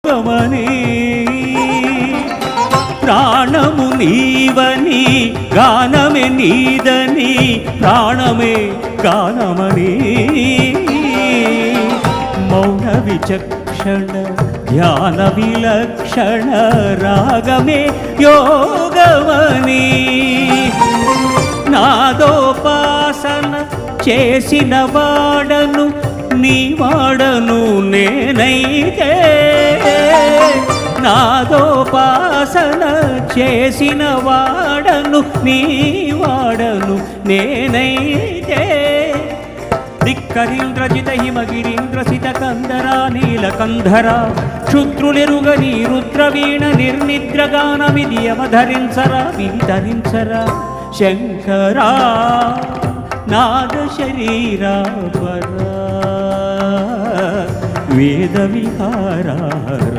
గమని ప్రాణము నీవని గానమే నీదని ప్రాణమే గానమని మౌన విచక్షణ ధ్యాన విలక్షణ రాగమే యోగమని నాదోపాసన చేసిన వాడను నీ వాడను నేనైతే నాదోపాసన చేసిన వాడను నీ వాడను నేనైతే ధిక్కరీంద్రజిత హిమగిరీంద్రసిత కందరా నీలకంధరా క్షుద్రులెరుగని రుద్రవీణ నిర్నిద్రగానమిది అవధరించరా విధరించరా శంకరా నాద శరీరా పరా వేద విహారా